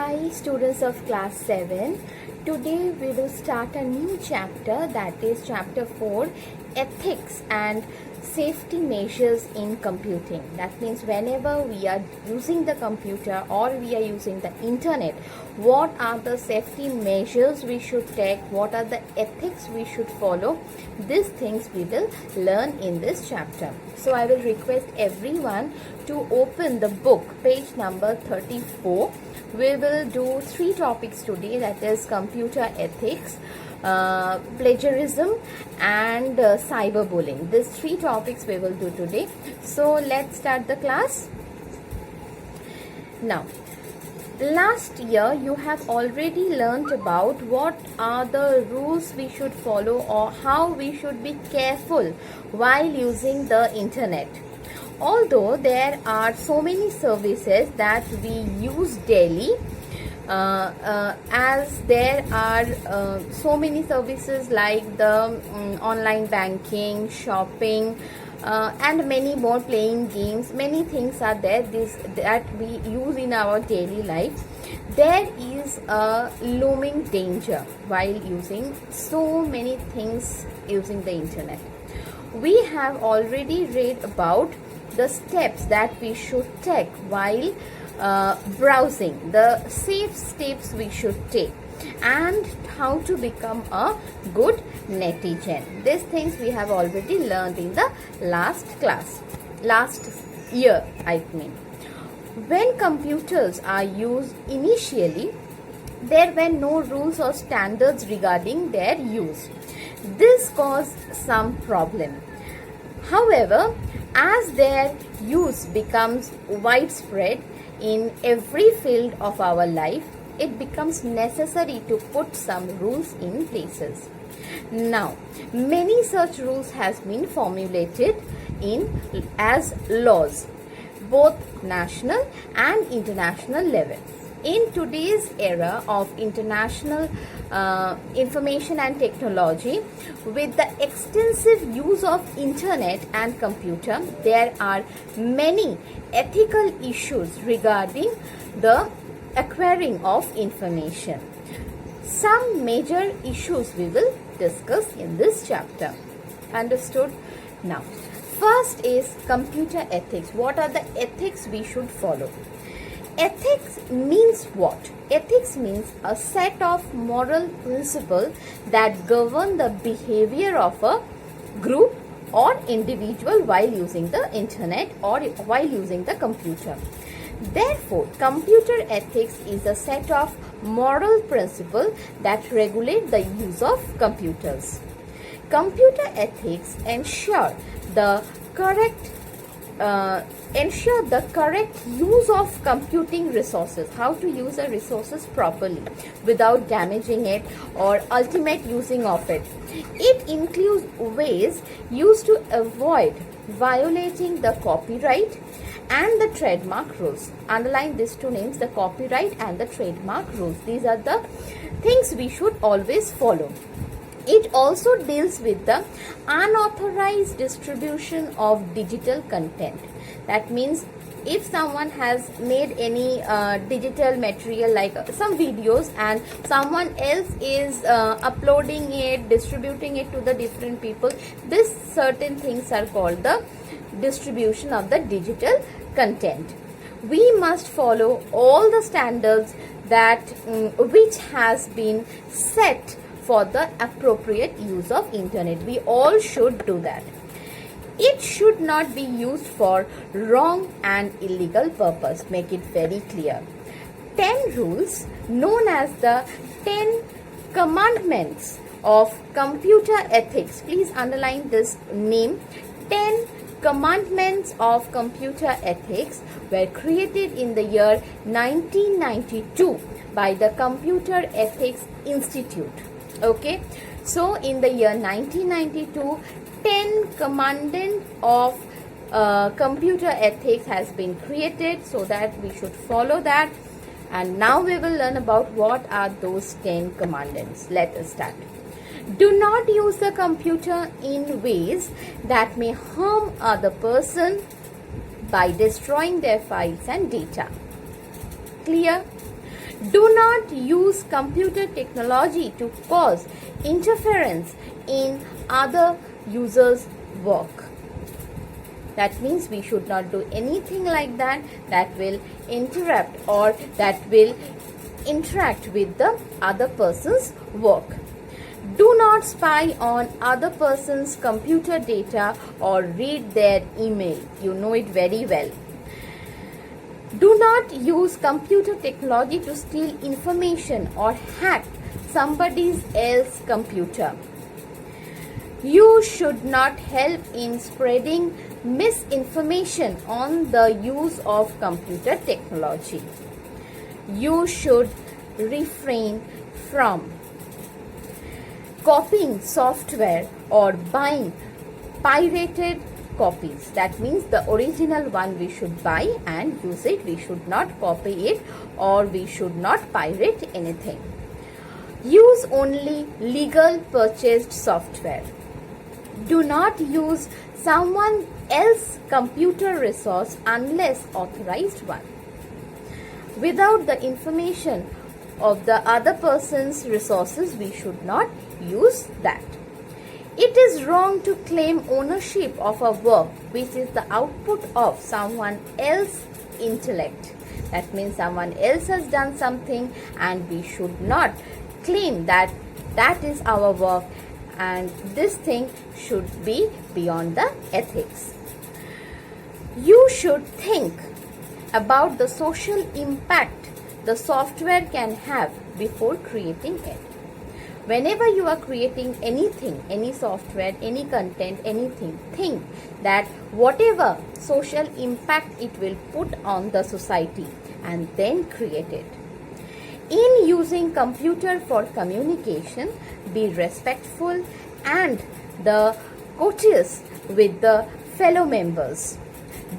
Hi students of class 7. Today we will start a new chapter, that is chapter 4, ethics and safety measures in computing. That means whenever we are using the computer or we are using the internet, what are the safety measures we should take, what are the ethics we should follow. These things we will learn in this chapter. So I will request everyone to open the book, page number 34. We will do 3 topics today, that is computer ethics, plagiarism and cyberbullying. These 3 topics we will do today. So let's start the class. Now, last year you have already learnt about what are the rules we should follow or how we should be careful while using the internet. Although there are so many services that we use daily, as there are so many services like the online banking, shopping, and many more, playing games, many things are there that we use in our daily life. There is a looming danger while using so many things using the internet. We have already read about the steps that we should take while browsing, the safe steps we should take, and how to become a good netizen. These things we have already learned in the last year, I mean. When computers are used initially, there were no rules or standards regarding their use. This caused some problem. However, as their use becomes widespread in every field of our life, it becomes necessary to put some rules in places. Now, many such rules has been formulated as laws, both national and international level. In today's era of international information and technology, with the extensive use of internet and computer, there are many ethical issues regarding the acquiring of information. Some major issues we will discuss in this chapter. Understood? Now, first is computer ethics. What are the ethics we should follow? Ethics means what? Ethics means a set of moral principles that govern the behavior of a group or individual while using the internet or while using the computer. Therefore, computer ethics is a set of moral principles that regulate the use of computers. Computer ethics ensure the correct use of computing resources, how to use the resources properly without damaging it or ultimate using of it. It includes ways used to avoid violating the copyright and the trademark rules. Underline these 2 names, the copyright and the trademark rules. These are the things we should always follow. It also deals with the unauthorized distribution of digital content. That means if someone has made any digital material like some videos and someone else is uploading it, distributing it to the different people, this certain things are called the distribution of the digital content. We must follow all the standards that which has been set for the appropriate use of internet. We all should do that. It should not be used for wrong and illegal purpose. Make it very clear. 10 rules known as the 10 commandments of computer ethics. Please underline this name. 10 commandments of computer ethics were created in the year 1992 by the Computer Ethics Institute. Okay, so in the year 1992, 10 commandments of computer ethics has been created, so that we should follow that. And now we will learn about what are those 10 commandments. Let us start. Do not use the computer in ways that may harm other person by destroying their files and data. Clear? Do not use computer technology to cause interference in other users' work. That means we should not do anything like that that will interrupt or that will interact with the other person's work. Do not spy on other person's computer data or read their email. You know it very well. Do not use computer technology to steal information or hack somebody else's computer. You should not help in spreading misinformation on the use of computer technology. You should refrain from copying software or buying pirated copies. That means the original one we should buy and use it. We should not copy it or we should not pirate anything. Use only legal purchased software. Do not use someone else's computer resource unless authorized one. Without the information of the other person's resources, we should not use that. It is wrong to claim ownership of a work which is the output of someone else's intellect. That means someone else has done something and we should not claim that that is our work, and this thing should be beyond the ethics. You should think about the social impact the software can have before creating it. Whenever you are creating anything, any software, any content, anything, think that whatever social impact it will put on the society and then create it. In using computer for communication, be respectful and the courteous with the fellow members.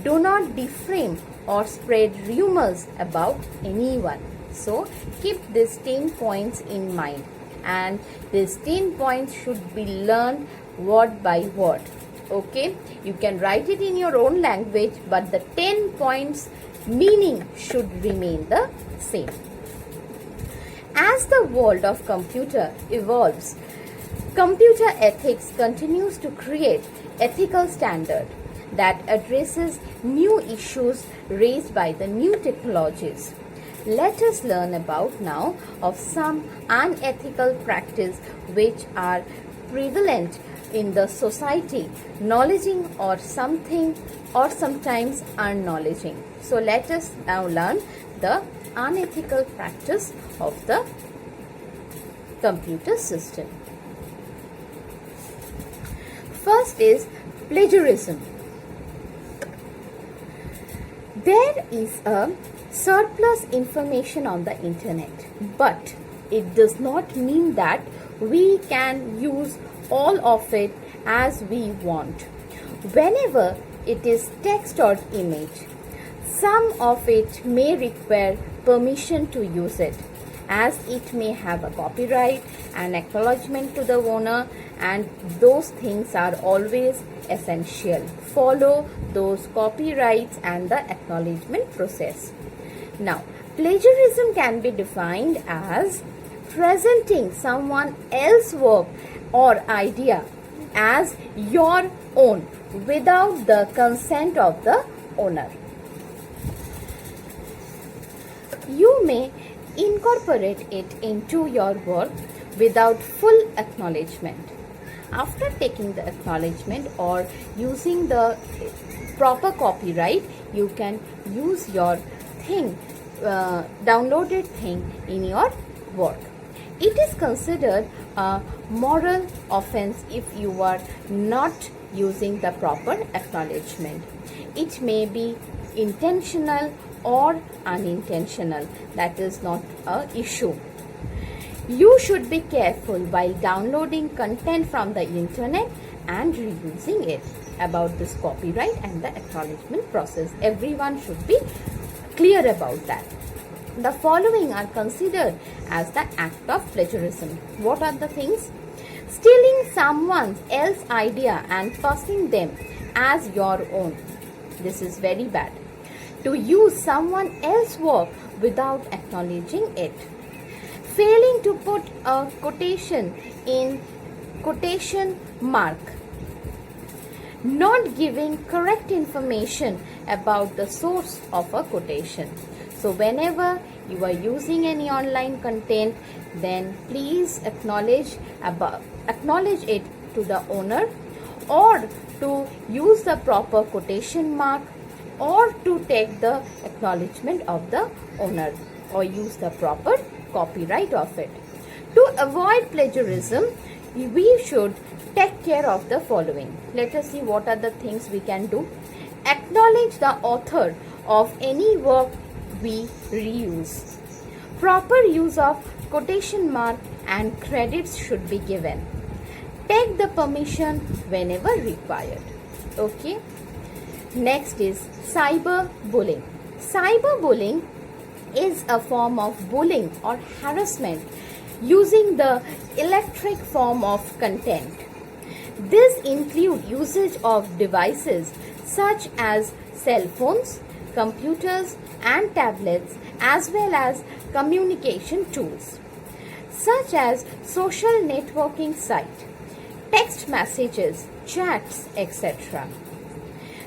Do not defame or spread rumors about anyone. So keep these 10 points in mind, and these 10 points should be learned word by word. Okay, you can write it in your own language, but the 10 points meaning should remain the same. As the world of computer evolves, computer ethics continues to create ethical standard that addresses new issues raised by the new technologies. Let us learn about now of some unethical practice which are prevalent in the society, knowledging or something or sometimes unknowledging. So let us now learn the unethical practice of the computer system. First is plagiarism. There is a surplus information on the internet, but it does not mean that we can use all of it as we want. Whenever it is text or image, some of it may require permission to use it, as it may have a copyright and acknowledgement to the owner, and those things are always essential. Follow those copyrights and the acknowledgement process. Now, plagiarism can be defined as presenting someone else's work or idea as your own without the consent of the owner. You may incorporate it into your work without full acknowledgement. After taking the acknowledgement or using the proper copyright, you can use your thing, downloaded thing in your work. It is considered a moral offense if you are not using the proper acknowledgement. It may be intentional or unintentional. That is not an issue. You should be careful while downloading content from the internet and reusing it. About this copyright and the acknowledgement process, everyone should be clear about that. The following are considered as the act of plagiarism. What are the things? Stealing someone else's idea and passing them as your own. This is very bad. to use someone else's work without acknowledging it, failing to put a quotation in quotation mark, not giving correct information about the source of a quotation. So whenever you are using any online content, then please acknowledge it to the owner, or to use the proper quotation mark, or to take the acknowledgement of the owner, or use the proper copyright of it. To avoid plagiarism, we should take care of the following. Let us see what are the things we can do. Acknowledge the author of any work we reuse. Proper use of quotation mark and credits should be given. Take the permission whenever required. Okay. Next is cyberbullying. Cyberbullying is a form of bullying or harassment using the electronic form of content. This includes usage of devices such as cell phones, computers and tablets, as well as communication tools such as social networking sites, text messages, chats, etc.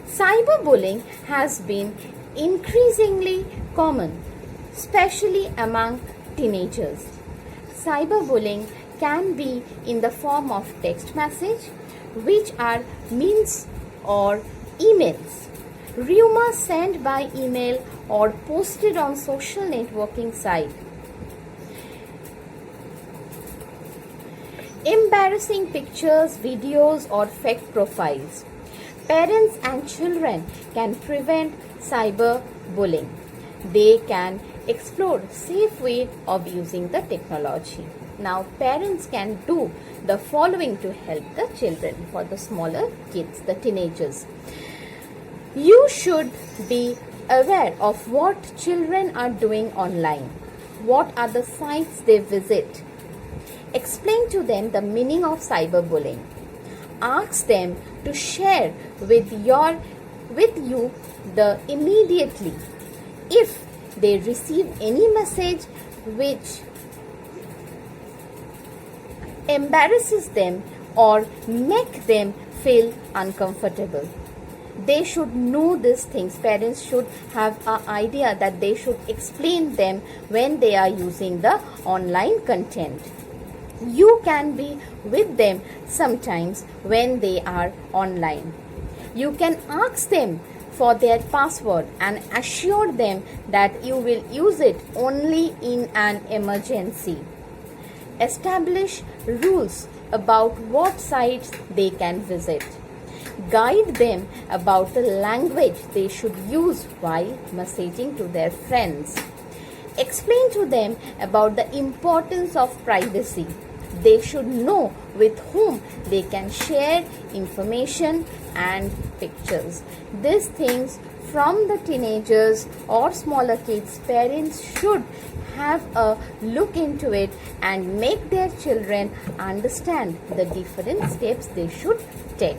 Cyberbullying has been increasingly common, especially among teenagers. Cyberbullying can be in the form of text message, which are memes or emails, rumors sent by email or posted on social networking site, embarrassing pictures, videos or fake profiles. Parents and children can prevent cyberbullying. They can explore safe way of using the technology. Now parents can do the following to help the children, for the smaller kids, the teenagers. You should be aware of what children are doing online. What are the sites they visit? Explain to them the meaning of cyberbullying. Ask them to share with you the immediately if they receive any message which embarrasses them or make them feel uncomfortable. They should know these things. Parents should have an idea that they should explain them when they are using the online content. You can be with them sometimes when they are online. You can ask them for their password and assure them that you will use it only in an emergency. Establish rules about what sites they can visit. Guide them about the language they should use while messaging to their friends. Explain to them about the importance of privacy. They should know with whom they can share information and pictures. These things from the teenagers or smaller kids, parents should have a look into it and make their children understand the different steps they should take.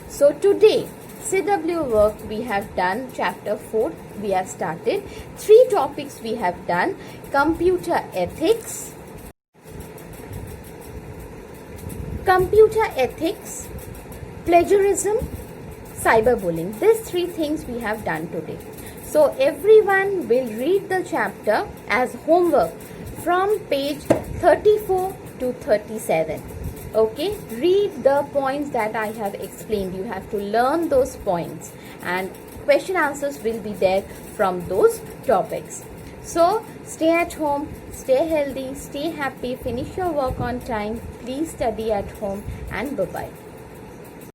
So today, CW work we have done, chapter 4 we have started. 3 topics we have done: computer ethics, plagiarism, cyberbullying. These 3 things we have done today. So everyone will read the chapter as homework from page 34 to 37. Okay, read the points that I have explained. You have to learn those points and question answers will be there from those topics. So stay at home, stay healthy, stay happy, finish your work on time. Please study at home, and bye-bye.